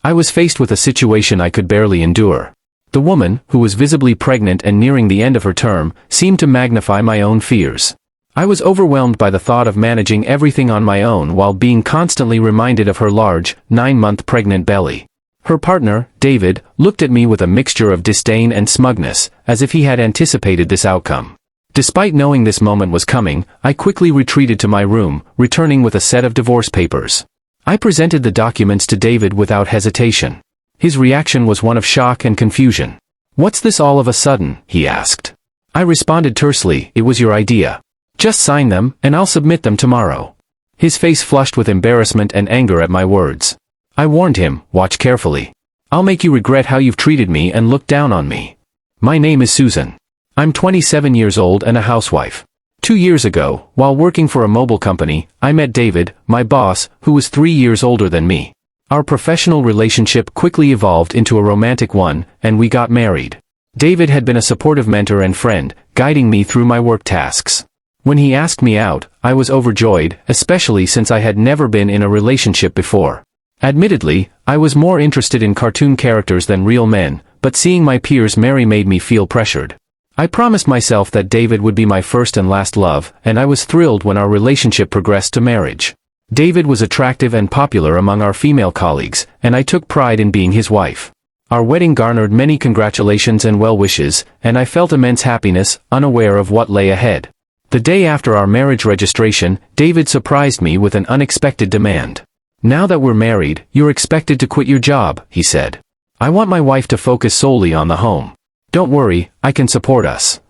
I was faced with a situation I could barely endure. The woman, who was visibly pregnant and nearing the end of her term, seemed to magnify my own fears. I was overwhelmed by the thought of managing everything on my own while being constantly reminded of her large, 9-month pregnant belly. Her partner, David, looked at me with a mixture of disdain and smugness, as if he had anticipated this outcome. Despite knowing this moment was coming, I quickly retreated to my room, returning with a set of divorce papers. I presented the documents to David without hesitation. His reaction was one of shock and confusion. "What's this all of a sudden?" he asked. I responded tersely, "It was your idea. Just sign them, and I'll submit them tomorrow." His face flushed with embarrassment and anger at my words. I warned him, "Watch carefully. I'll make you regret how you've treated me and looked down on me. My name is Susan. I'm 27 years old and a housewife. 2 years ago, while working for a mobile company, I met David, my boss, who was 3 years older than me. Our professional relationship quickly evolved into a romantic one, and we got married. David had been a supportive mentor and friend, guiding me through my work tasks. When he asked me out, I was overjoyed, especially since I had never been in a relationship before. Admittedly, I was more interested in cartoon characters than real men, but seeing my peers marry made me feel pressured. I promised myself that David would be my first and last love, and I was thrilled when our relationship progressed to marriage. David was attractive and popular among our female colleagues, and I took pride in being his wife. Our wedding garnered many congratulations and well wishes, and I felt immense happiness, unaware of what lay ahead. The day after our marriage registration, David surprised me with an unexpected demand. "Now that we're married, you're expected to quit your job," he said. "I want my wife to focus solely on the home. Don't worry, I can support us."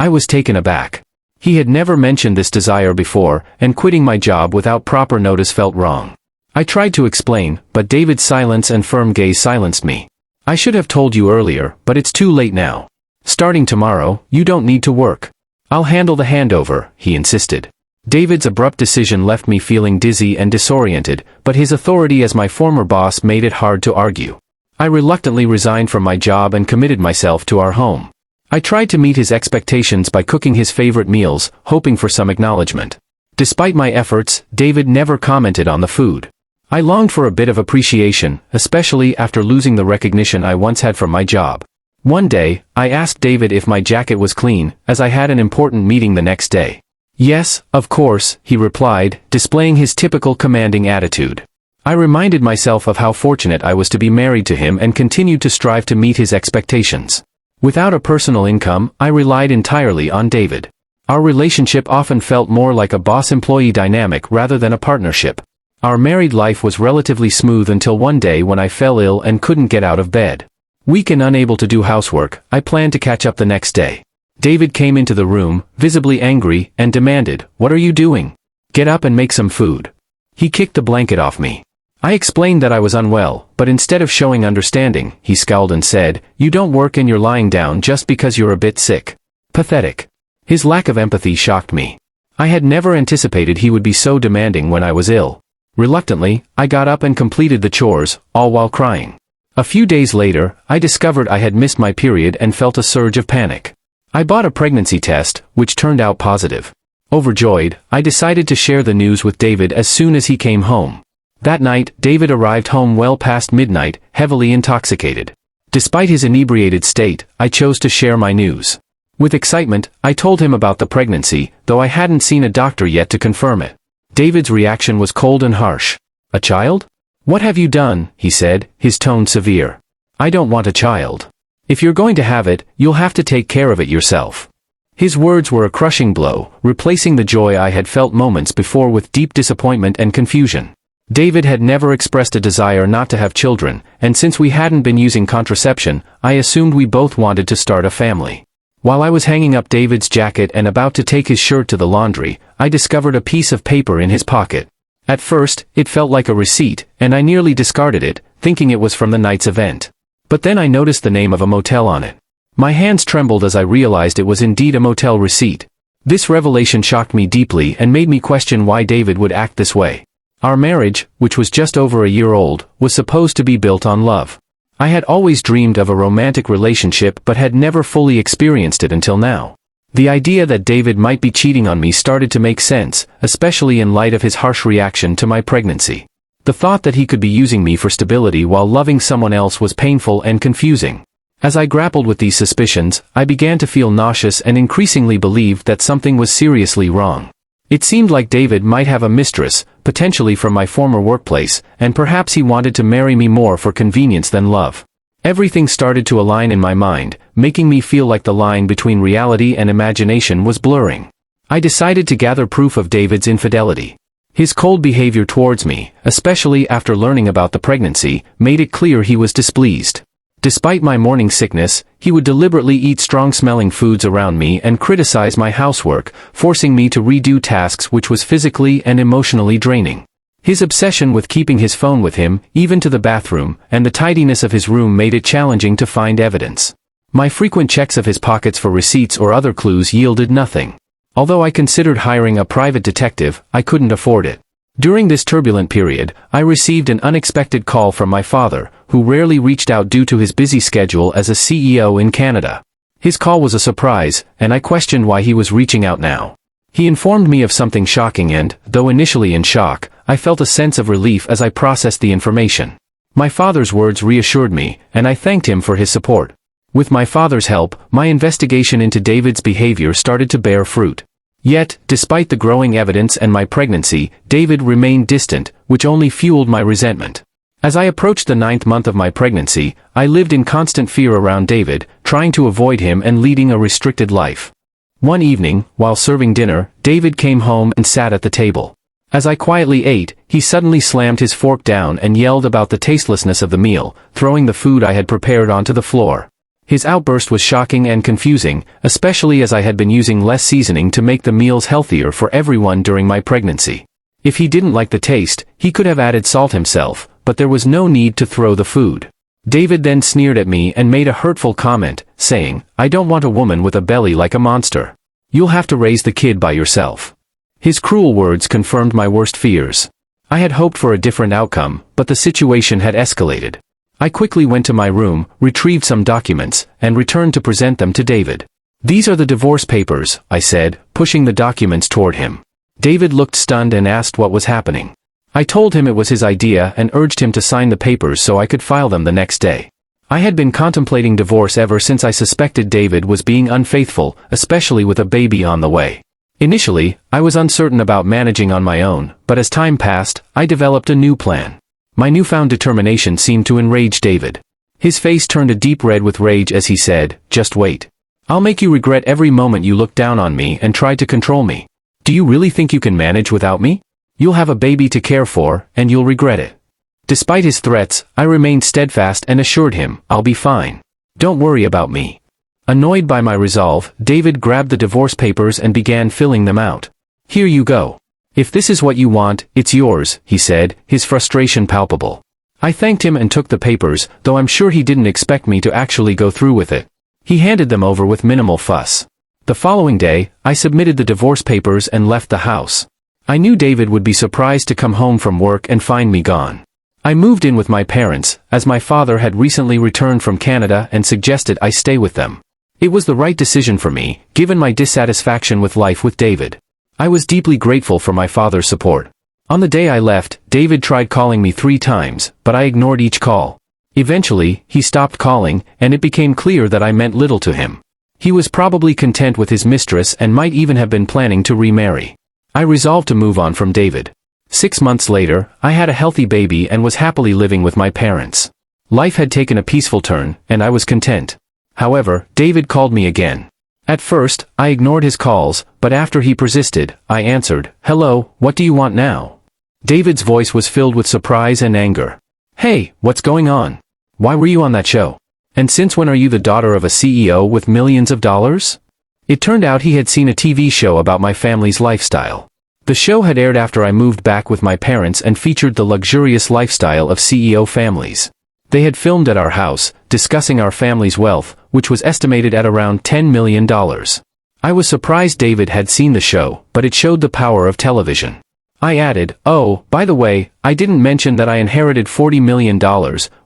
I was taken aback. He had never mentioned this desire before, and quitting my job without proper notice felt wrong. I tried to explain, but David's silence and firm gaze silenced me. "I should have told you earlier, but it's too late now. Starting tomorrow, you don't need to work. I'll handle the handover," he insisted. David's abrupt decision left me feeling dizzy and disoriented, but his authority as my former boss made it hard to argue. I reluctantly resigned from my job and committed myself to our home. I tried to meet his expectations by cooking his favorite meals, hoping for some acknowledgement. Despite my efforts, David never commented on the food. I longed for a bit of appreciation, especially after losing the recognition I once had from my job. One day, I asked David if my jacket was clean, as I had an important meeting the next day. "Yes, of course," he replied, displaying his typical commanding attitude. I reminded myself of how fortunate I was to be married to him and continued to strive to meet his expectations. Without a personal income, I relied entirely on David. Our relationship often felt more like a boss-employee dynamic rather than a partnership. Our married life was relatively smooth until one day when I fell ill and couldn't get out of bed. Weak and unable to do housework, I planned to catch up the next day. David came into the room, visibly angry, and demanded, "What are you doing? Get up and make some food." He kicked the blanket off me. I explained that I was unwell, but instead of showing understanding, he scowled and said, "You don't work and you're lying down just because you're a bit sick. Pathetic." His lack of empathy shocked me. I had never anticipated he would be so demanding when I was ill. Reluctantly, I got up and completed the chores, all while crying. A few days later, I discovered I had missed my period and felt a surge of panic. I bought a pregnancy test, which turned out positive. Overjoyed, I decided to share the news with David as soon as he came home. That night, David arrived home well past midnight, heavily intoxicated. Despite his inebriated state, I chose to share my news. With excitement, I told him about the pregnancy, though I hadn't seen a doctor yet to confirm it. David's reaction was cold and harsh. "A child? What have you done?" he said, his tone severe. "I don't want a child. If you're going to have it, you'll have to take care of it yourself." His words were a crushing blow, replacing the joy I had felt moments before with deep disappointment and confusion. David had never expressed a desire not to have children, and since we hadn't been using contraception, I assumed we both wanted to start a family. While I was hanging up David's jacket and about to take his shirt to the laundry, I discovered a piece of paper in his pocket. At first, it felt like a receipt, and I nearly discarded it, thinking it was from the night's event. But then I noticed the name of a motel on it. My hands trembled as I realized it was indeed a motel receipt. This revelation shocked me deeply and made me question why David would act this way. Our marriage, which was just over a year old, was supposed to be built on love. I had always dreamed of a romantic relationship but had never fully experienced it until now. The idea that David might be cheating on me started to make sense, especially in light of his harsh reaction to my pregnancy. The thought that he could be using me for stability while loving someone else was painful and confusing. As I grappled with these suspicions, I began to feel nauseous and increasingly believed that something was seriously wrong. It seemed like David might have a mistress, potentially from my former workplace, and perhaps he wanted to marry me more for convenience than love. Everything started to align in my mind, making me feel like the line between reality and imagination was blurring. I decided to gather proof of David's infidelity. His cold behavior towards me, especially after learning about the pregnancy, made it clear he was displeased. Despite my morning sickness, he would deliberately eat strong-smelling foods around me and criticize my housework, forcing me to redo tasks which was physically and emotionally draining. His obsession with keeping his phone with him, even to the bathroom, and the tidiness of his room made it challenging to find evidence. My frequent checks of his pockets for receipts or other clues yielded nothing. Although I considered hiring a private detective, I couldn't afford it. During this turbulent period, I received an unexpected call from my father, who rarely reached out due to his busy schedule as a CEO in Canada. His call was a surprise, and I questioned why he was reaching out now. He informed me of something shocking and, though initially in shock, I felt a sense of relief as I processed the information. My father's words reassured me, and I thanked him for his support. With my father's help, my investigation into David's behavior started to bear fruit. Yet, despite the growing evidence and my pregnancy, David remained distant, which only fueled my resentment. As I approached the 9th month of my pregnancy, I lived in constant fear around David, trying to avoid him and leading a restricted life. One evening, while serving dinner, David came home and sat at the table. As I quietly ate, he suddenly slammed his fork down and yelled about the tastelessness of the meal, throwing the food I had prepared onto the floor. His outburst was shocking and confusing, especially as I had been using less seasoning to make the meals healthier for everyone during my pregnancy. If he didn't like the taste, he could have added salt himself, but there was no need to throw the food. David then sneered at me and made a hurtful comment, saying, "I don't want a woman with a belly like a monster. You'll have to raise the kid by yourself." His cruel words confirmed my worst fears. I had hoped for a different outcome, but the situation had escalated. I quickly went to my room, retrieved some documents, and returned to present them to David. "These are the divorce papers," I said, pushing the documents toward him. David looked stunned and asked what was happening. I told him it was his idea and urged him to sign the papers so I could file them the next day. I had been contemplating divorce ever since I suspected David was being unfaithful, especially with a baby on the way. Initially, I was uncertain about managing on my own, but as time passed, I developed a new plan. My newfound determination seemed to enrage David. His face turned a deep red with rage as he said, "Just wait. I'll make you regret every moment you look down on me and try to control me. Do you really think you can manage without me? You'll have a baby to care for, and you'll regret it." Despite his threats, I remained steadfast and assured him, "I'll be fine. Don't worry about me." Annoyed by my resolve, David grabbed the divorce papers and began filling them out. "Here you go. If this is what you want, it's yours," he said, his frustration palpable. I thanked him and took the papers, though I'm sure he didn't expect me to actually go through with it. He handed them over with minimal fuss. The following day, I submitted the divorce papers and left the house. I knew David would be surprised to come home from work and find me gone. I moved in with my parents, as my father had recently returned from Canada and suggested I stay with them. It was the right decision for me, given my dissatisfaction with life with David. I was deeply grateful for my father's support. On the day I left, David tried calling me 3 times, but I ignored each call. Eventually, he stopped calling, and it became clear that I meant little to him. He was probably content with his mistress and might even have been planning to remarry. I resolved to move on from David. 6 months later, I had a healthy baby and was happily living with my parents. Life had taken a peaceful turn, and I was content. However, David called me again. At first, I ignored his calls, but after he persisted, I answered, "Hello, what do you want now?" David's voice was filled with surprise and anger. "Hey, what's going on? Why were you on that show? And since when are you the daughter of a CEO with millions of dollars?" It turned out he had seen a TV show about my family's lifestyle. The show had aired after I moved back with my parents and featured the luxurious lifestyle of CEO families. They had filmed at our house, discussing our family's wealth, which was estimated at around $10 million. I was surprised David had seen the show, but it showed the power of television. I added, "Oh, by the way, I didn't mention that I inherited $40 million,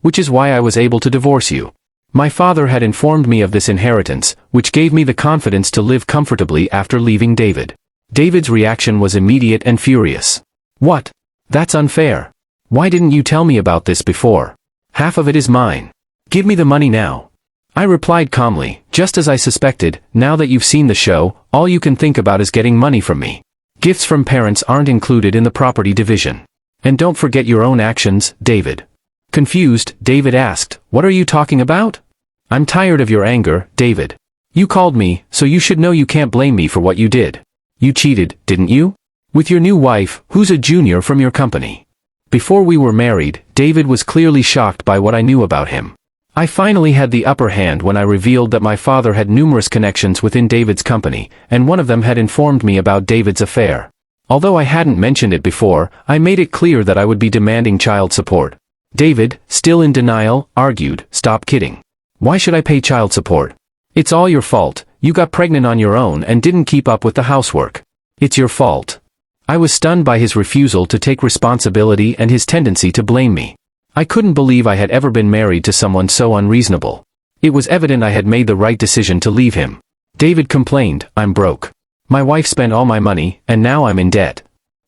which is why I was able to divorce you." My father had informed me of this inheritance, which gave me the confidence to live comfortably after leaving David. David's reaction was immediate and furious. "What? That's unfair. Why didn't you tell me about this before? Half of it is mine. Give me the money now. I replied calmly, just as I suspected, now that you've seen the show, all you can think about is getting money from me. Gifts from parents aren't included in the property division. And don't forget your own actions, David. Confused, David asked, what are you talking about? I'm tired of your anger, David. You called me, so you should know you can't blame me for what you did. You cheated, didn't you? With your new wife, who's a junior from your company. Before we were married, David was clearly shocked by what I knew about him. I finally had the upper hand when I revealed that my father had numerous connections within David's company, and one of them had informed me about David's affair. Although I hadn't mentioned it before, I made it clear that I would be demanding child support. David, still in denial, argued, stop kidding. Why should I pay child support? It's all your fault, you got pregnant on your own and didn't keep up with the housework. It's your fault. I was stunned by his refusal to take responsibility and his tendency to blame me. I couldn't believe I had ever been married to someone so unreasonable. It was evident I had made the right decision to leave him. David complained, I'm broke. My wife spent all my money, and now I'm in debt.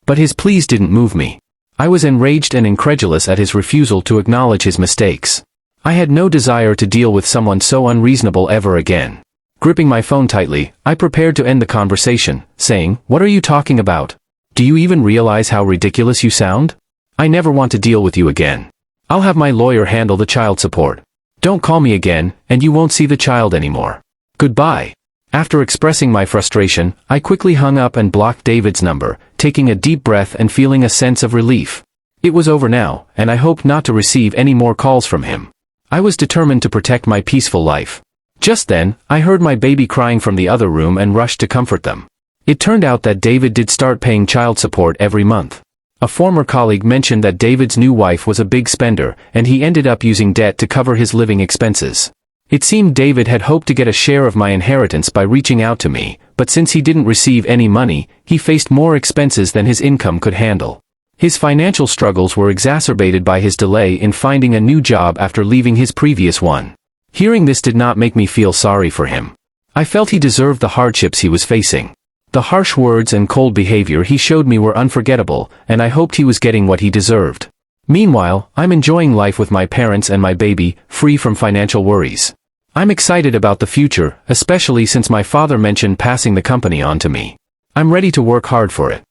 But his pleas didn't move me. I was enraged and incredulous at his refusal to acknowledge his mistakes. I had no desire to deal with someone so unreasonable ever again. Gripping my phone tightly, I prepared to end the conversation, saying, what are you talking about? Do you even realize how ridiculous you sound? I never want to deal with you again. I'll have my lawyer handle the child support. Don't call me again, and you won't see the child anymore. Goodbye. After expressing my frustration, I quickly hung up and blocked David's number, taking a deep breath and feeling a sense of relief. It was over now, and I hoped not to receive any more calls from him. I was determined to protect my peaceful life. Just then, I heard my baby crying from the other room and rushed to comfort them. It turned out that David did start paying child support every month. A former colleague mentioned that David's new wife was a big spender, and he ended up using debt to cover his living expenses. It seemed David had hoped to get a share of my inheritance by reaching out to me, but since he didn't receive any money, he faced more expenses than his income could handle. His financial struggles were exacerbated by his delay in finding a new job after leaving his previous one. Hearing this did not make me feel sorry for him. I felt he deserved the hardships he was facing. The harsh words and cold behavior he showed me were unforgettable, and I hoped he was getting what he deserved. Meanwhile, I'm enjoying life with my parents and my baby, free from financial worries. I'm excited about the future, especially since my father mentioned passing the company on to me. I'm ready to work hard for it.